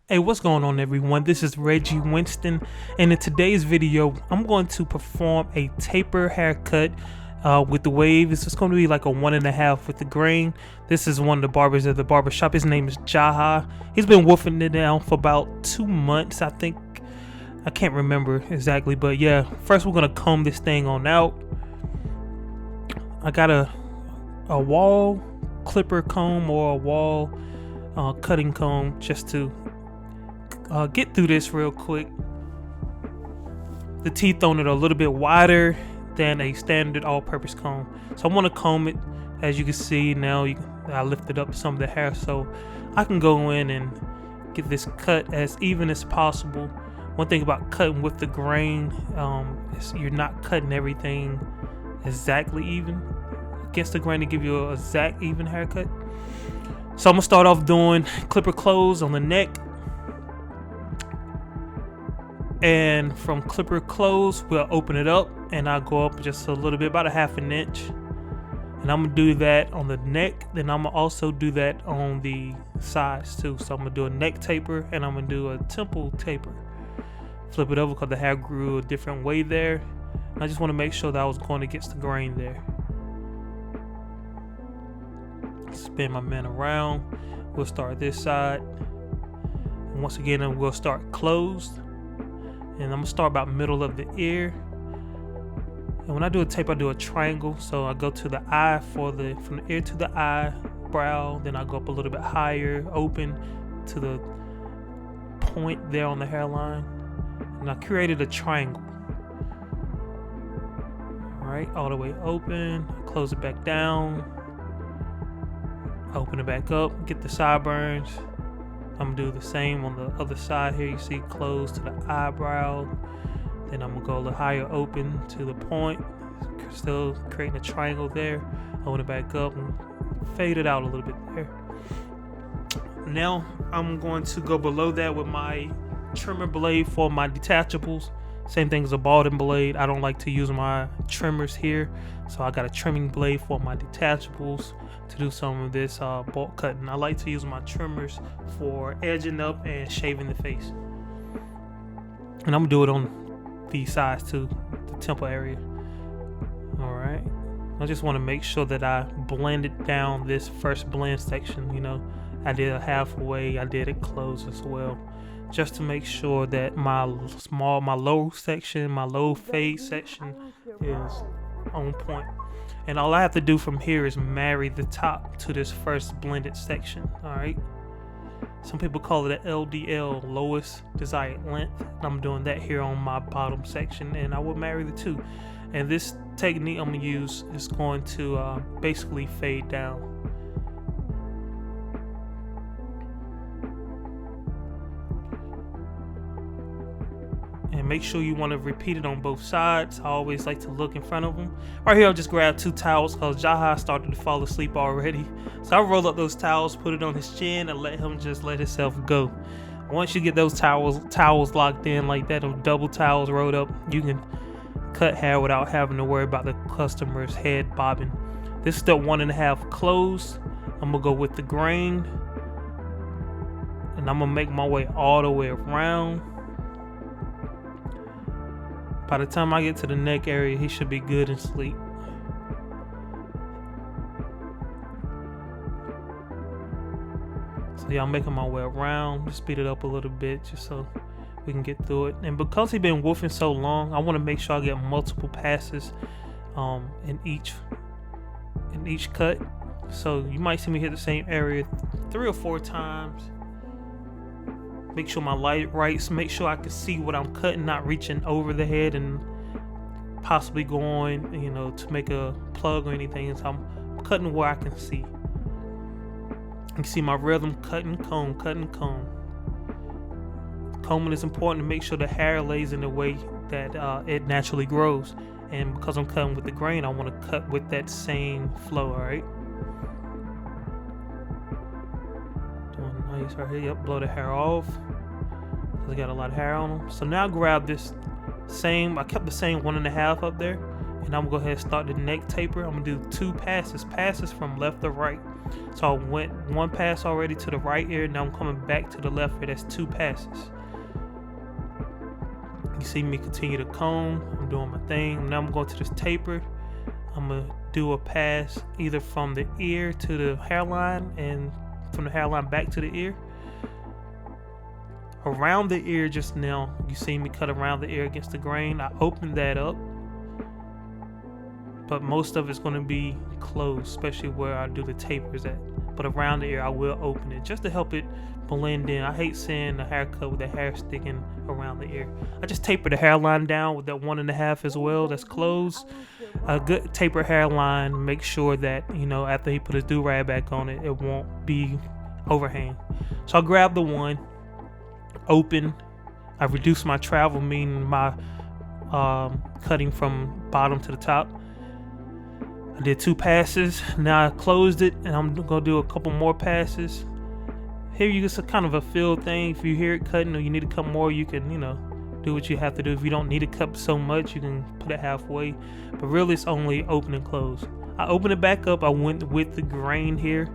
Hey, what's going on, everyone? This is Reggie Winston, and in today's video, I'm going to perform a taper haircut with the wave. It's just going to be like a 1.5 with the grain. This is one of the barbers at the barber shop. His name is Jaha. He's been wolfing it down for about 2 months, I think. I can't remember exactly, but yeah. First, we're gonna comb this thing on out. I got a wall clipper comb or a wall cutting comb just to get through this real quick. The teeth on it are a little bit wider than a standard all-purpose comb, so I want to comb it. As you can see now, I lifted up some of the hair so I can go in and get this cut as even as possible. One thing about cutting with the grain is you're not cutting everything exactly even against the grain to give you a exact even haircut. So I'm gonna start off doing clipper close on the neck, and from clipper close we'll open it up and I'll go up just a little bit, about a 1/2 inch, and I'm gonna do that on the neck. Then I'm gonna also do that on the sides too. So I'm gonna do a neck taper and I'm gonna do a temple taper. Flip it over because the hair grew a different way there, and I just want to make sure that I was going against the grain there. Spin my man around. We'll start this side, and once again we'll start closed, and I'm gonna start about middle of the ear. And when I do a tape, I do a triangle, so I go to the eye from the ear to the eyebrow, then I go up a little bit higher, open to the point there on the hairline, and I created a triangle. Alright, all the way open, close it back down, open it back up, get the sideburns. I'm gonna do the same on the other side here. You see, close to the eyebrow, then I'm gonna go a little higher, open to the point, still creating a triangle there, open it back up and fade it out a little bit there. Now I'm going to go below that with my trimmer blade for my detachables. Same thing as a balding blade. I don't like to use my trimmers here, so I got a trimming blade for my detachables to do some of this bulk cutting. I like to use my trimmers for edging up and shaving the face, and I'm gonna do it on these sides too, the temple area. All right, I just want to make sure that I blended down this first blend section. I did a halfway, I did it close as well, just to make sure that my low section, my low fade section is on point. And all I have to do from here is marry the top to this first blended section. All right. Some people call it an LDL, lowest desired length. I'm doing that here on my bottom section, and I will marry the two. And this technique I'm gonna use is going to basically fade down. And make sure you want to repeat it on both sides. I always like to look in front of them. Right here, I'll just grab 2 towels because Jaha started to fall asleep already. So I'll roll up those towels, put it on his chin, and let him just let himself go. Once you get those towels locked in like that, or double towels rolled up, you can cut hair without having to worry about the customer's head bobbing. This is the 1.5 close. I'm gonna go with the grain, and I'm gonna make my way all the way around. By the time I get to the neck area, he should be good and sleep. So yeah, I'm making my way around, just speed it up a little bit just so we can get through it. And because he's been woofing so long, I want to make sure I get multiple passes in each cut. So you might see me hit the same area 3 or 4 times. Make sure my light right, make sure I can see what I'm cutting, not reaching over the head and possibly going, to make a plug or anything. So I'm cutting where I can see. You can see my rhythm, cutting, comb, cutting, comb. Combing is important to make sure the hair lays in the way that it naturally grows. And because I'm cutting with the grain, I want to cut with that same flow, all right? Nice right here. Yep, blow the hair off. I got a lot of hair on them. So now I grab this same, I kept the same 1.5 up there, and I'm gonna go ahead and start the neck taper. I'm gonna do 2 passes from left to right. So I went 1 pass already to the right ear, now I'm coming back to the left ear. That's 2 passes. You see me continue to comb. I'm doing my thing. Now I'm going to this taper. I'm gonna do a pass either from the ear to the hairline and from the hairline back to the ear. Around the ear just now, you see me cut around the ear against the grain. I opened that up, but most of it's going to be closed, especially where I do the tapers at. But around the ear, I will open it just to help it blend in. I hate seeing a haircut with the hair sticking around the ear. I just taper the hairline down with that 1.5 as well. That's closed. A good taper hairline, make sure that, you know, after he put his do-rag back on it, it won't be overhang. So I grab the one, open. I reduce my travel, meaning my cutting from bottom to the top. I did 2 passes. Now I closed it, and I'm gonna do a couple more passes. Here you just kind of a feel thing. If you hear it cutting or you need to cut more, you can, you know, do what you have to do. If you don't need to cut so much, you can put it halfway. But really, it's only open and close. I opened it back up. I went with the grain here.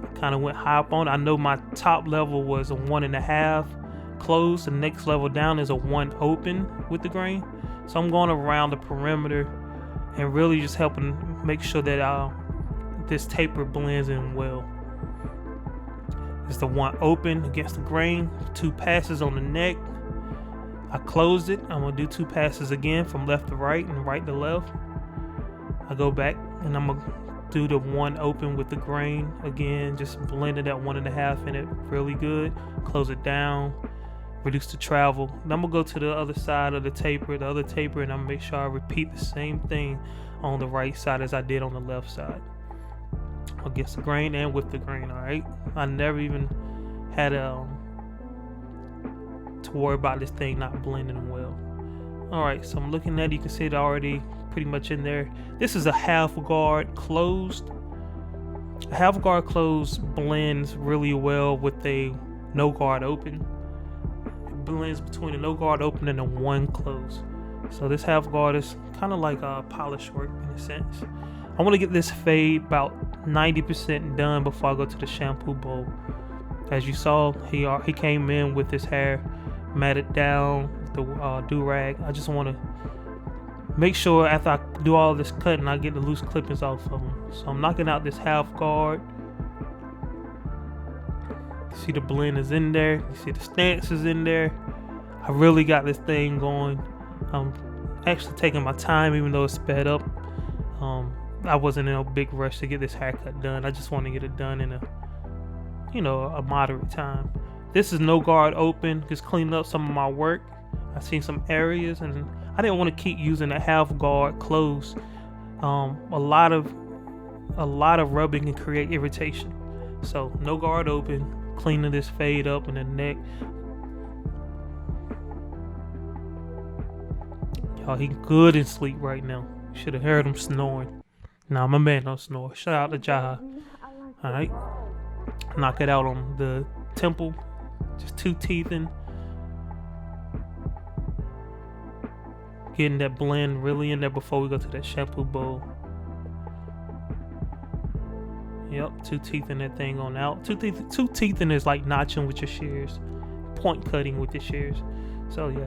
I kind of went high up on it. I know my top level was a 1.5 closed. The next level down is a 1 open with the grain. So I'm going around the perimeter and really just helping make sure that this taper blends in well. It's the 1 open against the grain, 2 passes on the neck. I closed it. I'm gonna do 2 passes again from left to right and right to left. I go back and I'm gonna do the 1 open with the grain again, just blending that 1.5 in it really good. Close it down, reduce the travel. Then I'm gonna go to the other side of the other taper, and I'm gonna make sure I repeat the same thing on the right side as I did on the left side. Against the grain and with the grain, alright? I never even had to worry about this thing not blending well. Alright, so I'm looking at it, you can see it already pretty much in there. This is a half guard closed. A half guard closed blends really well with a no guard open. It blends between a no guard open and a 1 closed. So this half guard is kind of like a polish work in a sense. I want to get this fade about 90% done before I go to the shampoo bowl. As you saw, he came in with his hair matted down with the do-rag. I just want to make sure after I do all this cutting, I get the loose clippings off of him. So I'm knocking out this half guard. See the blend is in there. You see the stance is in there. I really got this thing going. I'm actually taking my time, even though it's sped up. I wasn't in a big rush to get this haircut done. I just want to get it done in a moderate time. This is no guard open, just cleaning up some of my work. I've seen some areas, and I didn't want to keep using a half guard closed. A lot of rubbing can create irritation. So no guard open, cleaning this fade up in the neck. Y'all, he good and sleep right now. Should have heard him snoring. Nah, my man don't snore. Shout out to Jaha. Alright. Knock it out on the temple. Just 2 teething. Getting that blend really in there before we go to that shampoo bowl. Yep, 2 teeth in that thing on out. 2 teething is like notching with your shears. Point cutting with your shears. So yeah.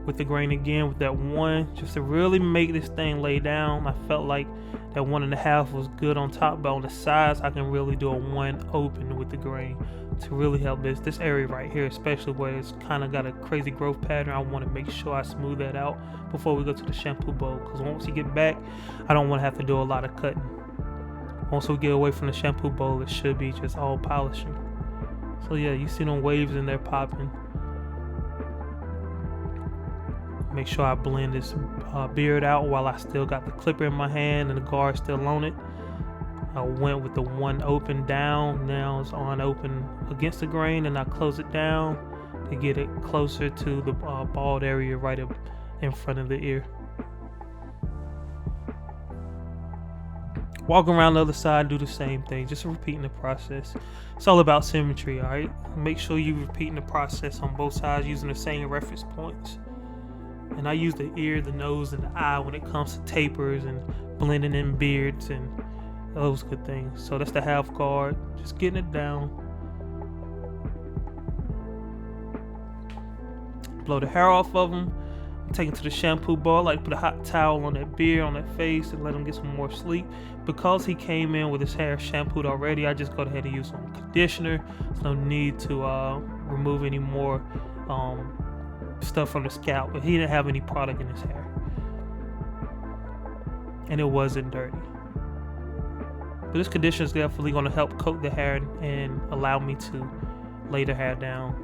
With the grain again, with that 1, just to really make this thing lay down. I felt like that 1.5 was good on top, but on the sides I can really do a 1 open with the grain to really help this area right here, especially where it's kind of got a crazy growth pattern. I want to make sure I smooth that out before we go to the shampoo bowl, because once you get back, I don't want to have to do a lot of cutting. Once we get away from the shampoo bowl, it should be just all polishing. So yeah, you see them waves in there popping. Make sure I blend this beard out while I still got the clipper in my hand and the guard still on it. I went with the 1 open down. Now it's on open against the grain, and I close it down to get it closer to the bald area right up in front of the ear. Walk around the other side, do the same thing, just repeating the process. It's all about symmetry, alright? Make sure you're repeating the process on both sides using the same reference points. And I use the ear, the nose, and the eye when it comes to tapers and blending in beards and those good things. So that's the half guard, just getting it down. Blow the hair off of them. Take it to the shampoo bar. I like to put a hot towel on that beard, on that face, and let him get some more sleep. Because he came in with his hair shampooed already, I just go ahead and use some conditioner. There's no need to remove any more stuff from the scalp. But he didn't have any product in his hair, and it wasn't dirty. But this conditioner is definitely going to help coat the hair and allow me to lay the hair down.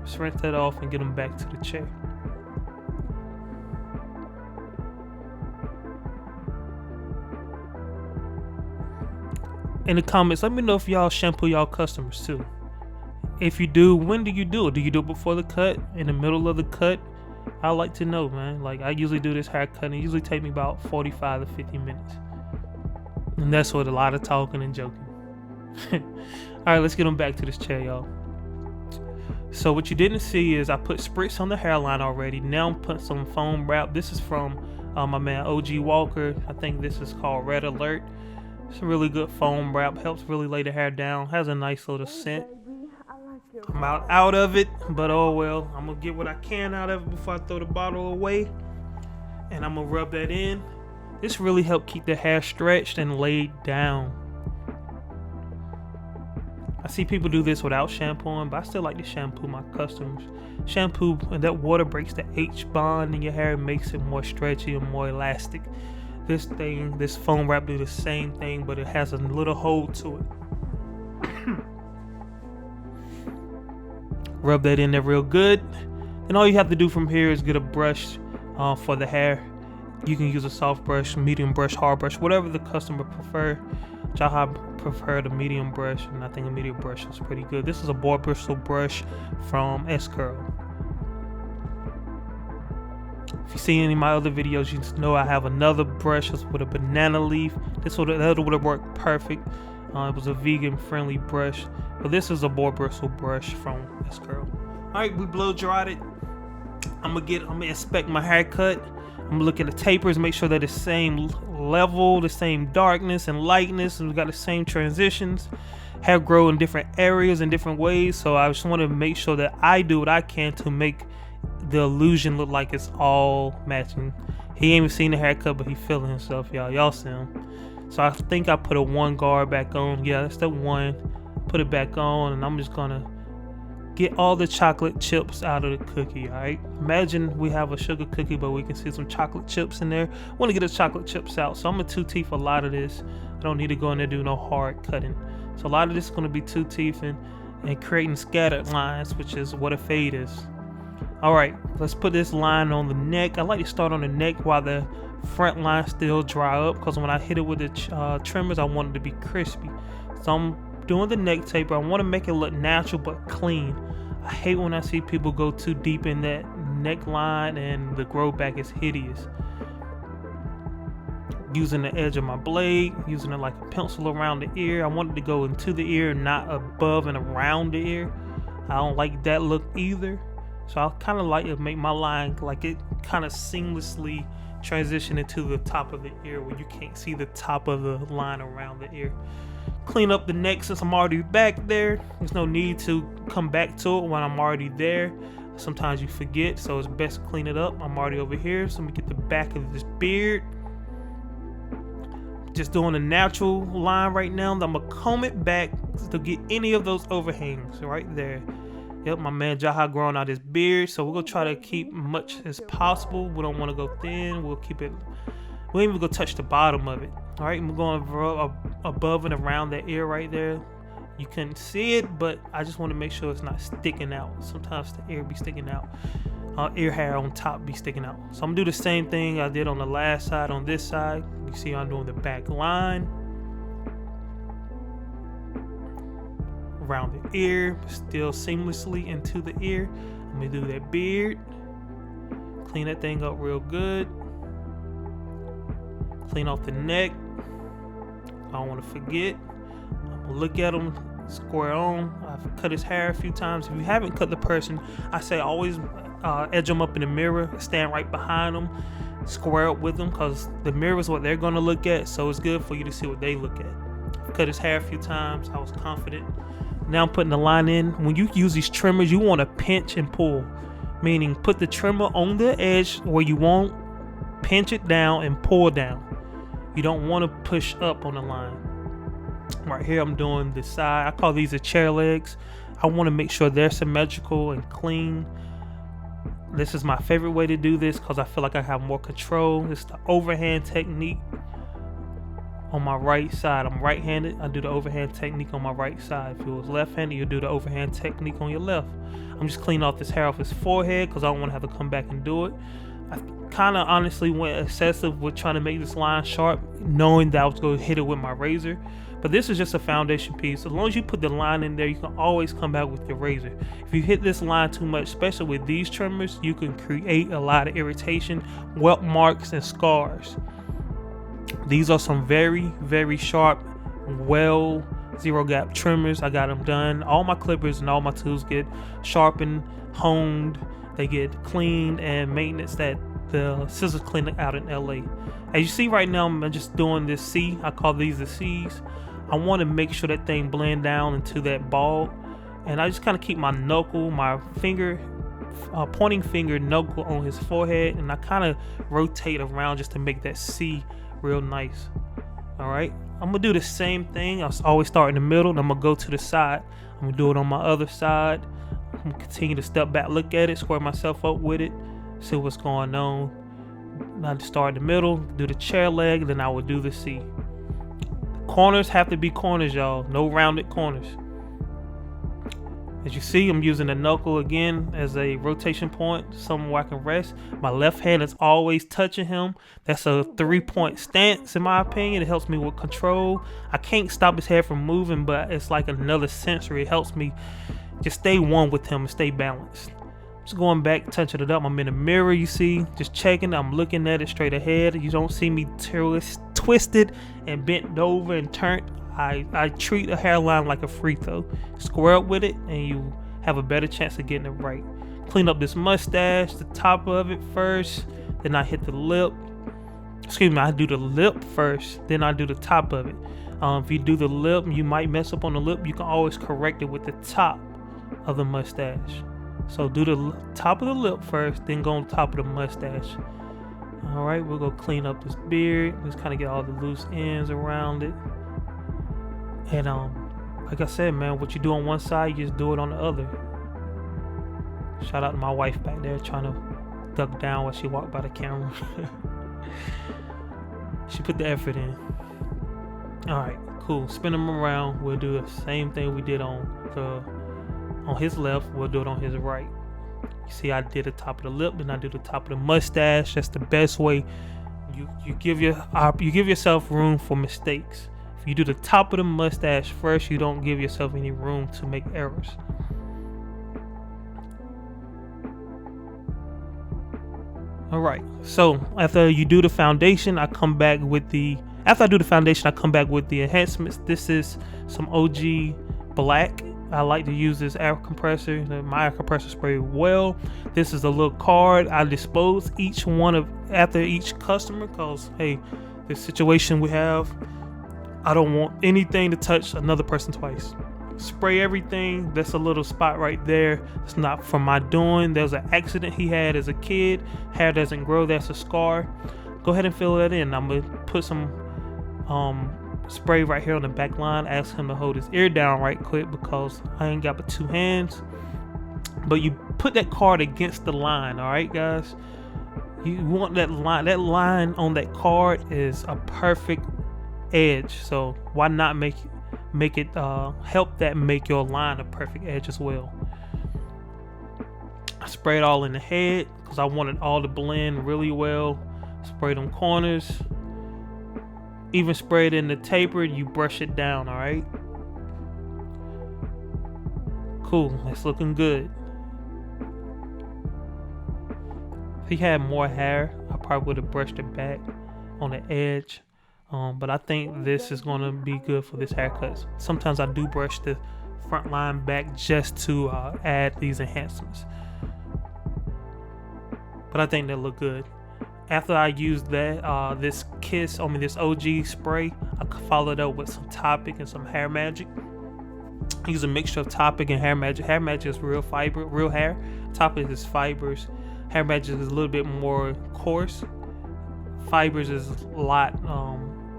Just rinse that off and get him back to the chair. In the comments, let me know if y'all shampoo y'all customers too. If you do, when do you do it? Do you do it before the cut? In the middle of the cut? I like to know, man. Like, I usually do this haircut and it usually take me about 45 to 50 minutes. And that's with a lot of talking and joking. Alright, let's get them back to this chair, y'all. So what you didn't see is I put spritz on the hairline already. Now I'm putting some foam wrap. This is from my man OG Walker. I think this is called Red Alert. It's a really good foam wrap. Helps really lay the hair down. Has a nice little scent. I'm out of it, but oh well. I'm gonna get what I can out of it before I throw the bottle away. And I'm gonna rub that in. This really helps keep the hair stretched and laid down. I see people do this without shampooing, but I still like to shampoo my customers. Shampoo, and that water breaks the H bond in your hair and makes it more stretchy and more elastic. This foam wrap do the same thing, but it has a little hold to it. Rub that in there real good. And all you have to do from here is get a brush for the hair. You can use a soft brush, medium brush, hard brush, whatever the customer prefer. Jaha preferred a medium brush, and I think a medium brush is pretty good. This is a boar bristle brush from S-Curl. If you see any of my other videos, you just know I have another brush with a banana leaf. That would have worked perfect. It was a vegan friendly brush, but this is a boar bristle brush from S-Curl. Alright, we blow dried it. I'm gonna inspect my haircut. I'm gonna look at the tapers, make sure they're the same level, the same darkness and lightness, and we got the same transitions. Hair grow in different areas in different ways, so I just want to make sure that I do what I can to make the illusion look like it's all matching. He ain't even seen the haircut, but he feeling himself, y'all. Y'all see him. So I think I put a one guard back on. Yeah, that's the one. Put it back on, and I'm just gonna get all the chocolate chips out of the cookie. All right. Imagine we have a sugar cookie, but we can see some chocolate chips in there. I want to get the chocolate chips out, so I'm gonna two teeth a lot of this. I don't need to go in there and do no hard cutting. So a lot of this is gonna be two teething and creating scattered lines, which is what a fade is. All right, let's put this line on the neck. I like to start on the neck while the front line still dry up, because when I hit it with the trimmers, I want it to be crispy. So I'm doing the neck taper. I want to make it look natural but clean. I hate when I see people go too deep in that neckline and the grow back is hideous. Using the edge of my blade, using it like a pencil around the ear. I want it to go into the ear, not above and around the ear. I don't like that look either. So I kind of like to make my line like it kind of seamlessly transition into the top of the ear where you can't see the top of the line around the ear. Clean up the neck since I'm already back there. There's no need to come back to it when I'm already there. Sometimes you forget, so it's best to clean it up. I'm already over here, so let me get the back of this beard. Just doing a natural line right now. I'm gonna comb it back to get any of those overhangs right there. Yep, my man Jaha growing out his beard, so we're gonna try to keep much as possible. We don't want to go thin. We'll keep it. We ain't even gonna touch the bottom of it. All right, we're going above and around that ear right there. You couldn't see it, but I just want to make sure it's not sticking out. Sometimes the ear be sticking out. Ear hair on top be sticking out. So I'm gonna do the same thing I did on the last side on this side. You see I'm doing the back line. Around the ear, still seamlessly into the ear. I'm gonna do that beard. Clean that thing up real good. Clean off the neck. I don't want to forget. I'm gonna look at them square on. I've cut his hair a few times. If you haven't cut the person, I say always edge them up in the mirror, stand right behind them, square up with them, because the mirror is what they're going to look at, so it's good for you to see what they look at. I've cut his hair a few times. I was confident. Now I'm putting the line in. When you use these trimmers, you want to pinch and pull, meaning put the trimmer on the edge where you want, pinch it down and pull down. You don't want to push up on the line. Right here I'm doing the side. I call these the chair legs. I want to make sure they're symmetrical and clean. This is my favorite way to do this because I feel like I have more control. It's the overhand technique on my right side. I'm right-handed. I do the overhand technique on my right side. If it was left-handed, you do the overhand technique on your left. I'm just cleaning off this hair off his forehead because I don't want to have to come back and do it. I kind of honestly went excessive with trying to make this line sharp, knowing that I was going to hit it with my razor. But this is just a foundation piece. As long as you put the line in there, you can always come back with your razor. If you hit this line too much, especially with these trimmers, you can create a lot of irritation, welt marks, and scars. These are some very, very sharp, well, zero gap trimmers. I got them done. All my clippers and all my tools get sharpened, honed. They get cleaned and maintenance that the scissors clinic out in LA. As you see right now, I'm just doing this C. I call these the C's. I want to make sure that thing blend down into that ball. And I just kind of keep my knuckle, my finger, pointing finger knuckle on his forehead. And I kind of rotate around just to make that C real nice. All right. I'm going to do the same thing. I'll always start in the middle and I'm going to go to the side. I'm going to do it on my other side. I'm going to continue to step back, look at it, square myself up with it, see what's going on. Now to start in the middle, do the chair leg, then I will do the C. Corners have to be corners, y'all. No rounded corners. As you see, I'm using the knuckle again as a rotation point, somewhere where I can rest. My left hand is always touching him. That's a 3-point stance, in my opinion. It helps me with control. I can't stop his head from moving, but it's like another sensory. It helps me just stay one with him and stay balanced. Just going back, touching it up. I'm in the mirror, you see, just checking. I'm looking at it straight ahead. You don't see me twisted and bent over and turned. I treat a hairline like a free throw. Square up with it and you have a better chance of getting it right. Clean up this mustache, the top of it first, then I hit the lip. Excuse me, I do the lip first, then I do the top of it. If you do the lip, you might mess up on the lip. You can always correct it with the top of the mustache. So do the top of the lip first, then go on top of the mustache. All right, we'll go clean up this beard. Just kind of get all the loose ends around it. And like I said, man, what you do on one side, you just do it on the other. Shout out to my wife back there trying to duck down while she walked by the camera. She put the effort in. All right, cool. Spin them around. We'll do the same thing we did on his left. We'll do it on his right. You see, I did the top of the lip, then I do the top of the mustache. That's the best way. You give yourself room for mistakes. If you do the top of the mustache first, you don't give yourself any room to make errors. All right. So after you do the foundation, After I do the foundation, I come back with the enhancements. This is some OG black. I like to use this air compressor, my air compressor spray well. This is a little card. I dispose each one after each customer because, hey, the situation we have, I don't want anything to touch another person twice. Spray everything. That's a little spot right there. It's not from my doing. There's an accident he had as a kid. Hair doesn't grow. That's a scar. Go ahead and fill that in. I'm going to put some spray right here on the back line. Ask him to hold his ear down right quick because I ain't got but 2 hands. But you put that card against the line, all right, guys? You want that line. That line on that card is a perfect edge. So why not make it help that make your line a perfect edge as well? I spray it all in the head because I want it all to blend really well. Spray them corners. Even spray it in the taper. You brush it down, all right? Cool. It's looking good. If he had more hair, I probably would have brushed it back on the edge. But I think this is going to be good for this haircut. Sometimes I do brush front line back just to add these enhancements. But I think they look good. After I used that, this OG spray, I followed up with some Topic and some Hair Magic. I use a mixture of Topic and Hair Magic. Hair Magic is real fiber, real hair. Topic is fibers. Hair Magic is a little bit more coarse. Fibers is a lot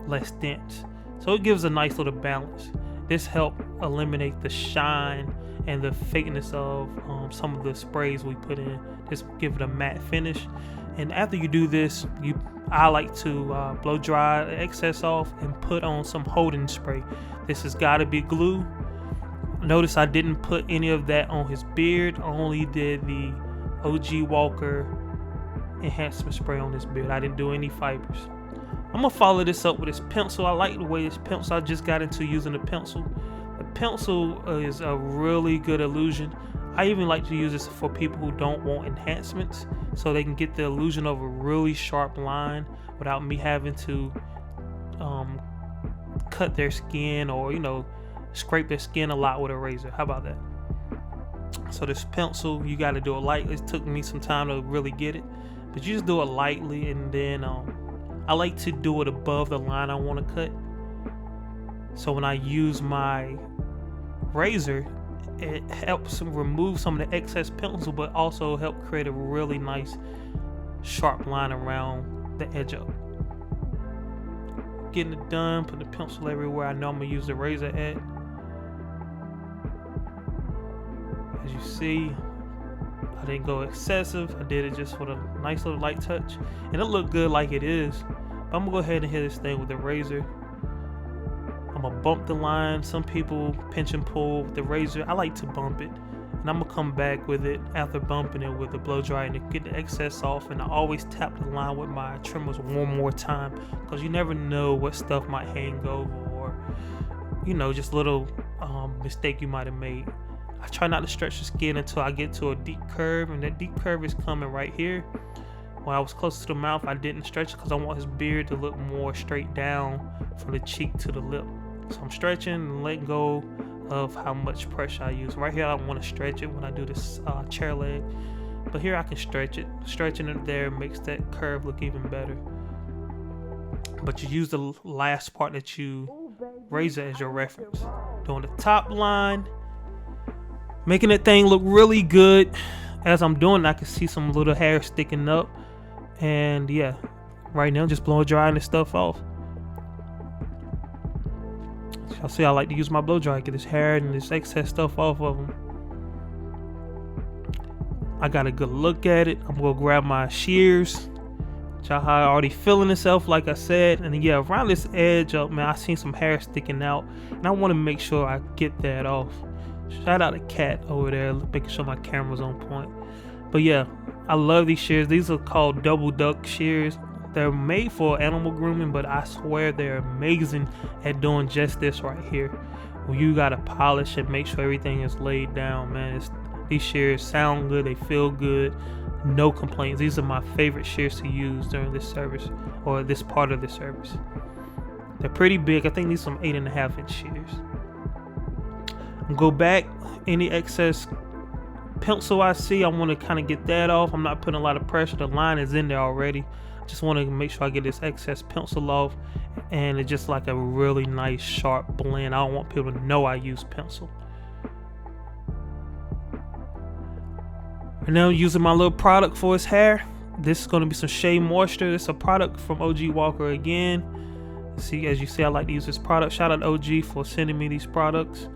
less dense. So it gives a nice little balance. This helped eliminate the shine and the fakeness of some of the sprays we put in. Just give it a matte finish. And after you do this, I like to blow dry the excess off and put on some holding spray. This has got to be glue. Notice I didn't put any of that on his beard. I only did the OG Walker enhancement spray on his beard. I didn't do any fibers. I'm gonna follow this up with this pencil. I like the way this pencil, I just got into using the pencil. The pencil is a really good illusion. I even like to use this for people who don't want enhancements, so they can get the illusion of a really sharp line without me having to cut their skin or scrape their skin a lot with a razor. How about that? So this pencil, you got to do it lightly. It took me some time to really get it, but you just do it lightly, and then I like to do it above the line I want to cut. So when I use my razor, it helps remove some of the excess pencil, but also help create a really nice sharp line around the edge of it. Getting it done, put the pencil everywhere I know I'm gonna use the razor at. As you see, I didn't go excessive. I did it just with a nice little light touch, and it looked good like it is. But I'm gonna go ahead and hit this thing with the razor. I'm gonna bump the line. Some people pinch and pull with the razor. I like to bump it, and I'm gonna come back with it after bumping it with the blow dryer to get the excess off. And I always tap the line with my trimmers one more time, because you never know what stuff might hang over, or just little mistake you might have made. I try not to stretch the skin until I get to a deep curve, and that deep curve is coming right here. When I was close to the mouth, I didn't stretch it because I want his beard to look more straight down from the cheek to the lip. So I'm stretching and letting go of how much pressure I use. Right here, I don't want to stretch it when I do this chair leg, but here I can stretch it. Stretching it there makes that curve look even better. But you use the last part that you razor as your reference. Doing the top line, making that thing look really good. As I'm doing, I can see some little hair sticking up, and yeah, right now just blowing drying this stuff off. Y'all see I like to use my blow dryer, get this hair and this excess stuff off of them. I got a good look at it. I'm gonna grab my shears. Y'all already feeling itself, like I said, and yeah, around this edge up, man, I seen some hair sticking out, and I want to make sure I get that off. Shout out to Cat over there, making sure my camera's on point. But yeah, I love these shears. These are called double duck shears. They're made for animal grooming, but I swear they're amazing at doing just this right here. When you gotta polish and make sure everything is laid down, man. These shears sound good, they feel good, no complaints. These are my favorite shears to use during this service, or this part of the service. They're pretty big. I think these are some 8.5 inch shears. Go back, any excess pencil I see, I want to kind of get that off. I'm not putting a lot of pressure. The line is in there already. I just want to make sure I get this excess pencil off, and it's just like a really nice sharp blend. I don't want people to know I use pencil. And now using my little product for his hair. This is going to be some Shea Moisture. This is a product from OG Walker again. See, as you see, I like to use this product. Shout out to OG for sending me these products.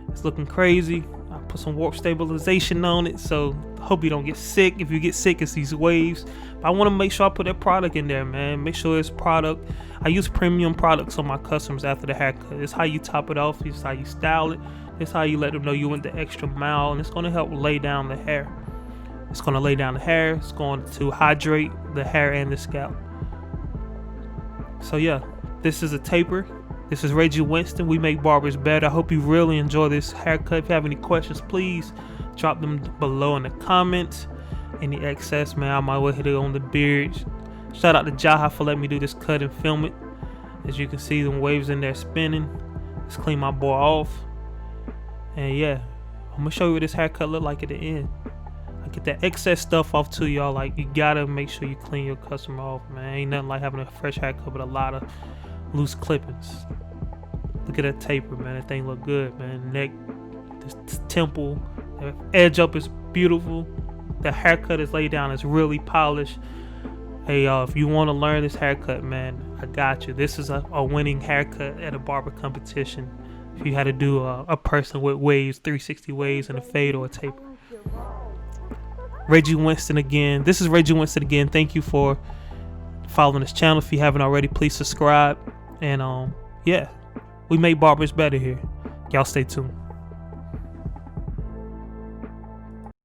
It's looking crazy. I put some warp stabilization on it, so I hope you don't get sick. If you get sick, it's these waves. But I want to make sure I put that product in there, man. Make sure it's product. I use premium products on my customers after the haircut. It's how you top it off. It's how you style it. It's how you let them know you went the extra mile, and it's going to help lay down the hair. It's going to lay down the hair. It's going to hydrate the hair and the scalp. So yeah, this is a taper. This is Reggie Winston. We make barbers better. I hope you really enjoy this haircut. If you have any questions, please drop them below in the comments. Any excess, man, I might well hit it on the beard. Shout out to Jaha for letting me do this cut and film it. As you can see, them waves in there spinning. Let's clean my boy off. And yeah, I'm gonna show you what this haircut look like at the end. I get that excess stuff off too, y'all. Like, you gotta make sure you clean your customer off, man. Ain't nothing like having a fresh haircut with a lot of loose clippings. Look at that taper, man. That thing look good, man. Neck, this temple, the edge up is beautiful. The haircut is laid down. It's really polished. Hey, y'all, if you want to learn this haircut, man, I got you. This is a winning haircut at a barber competition. If you had to do a person with waves, 360 waves, and a fade or a taper. Reggie Winston again. This is Reggie Winston again. Thank you for following this channel. If you haven't already, please subscribe. And yeah, we make barbers better here. Y'all stay tuned.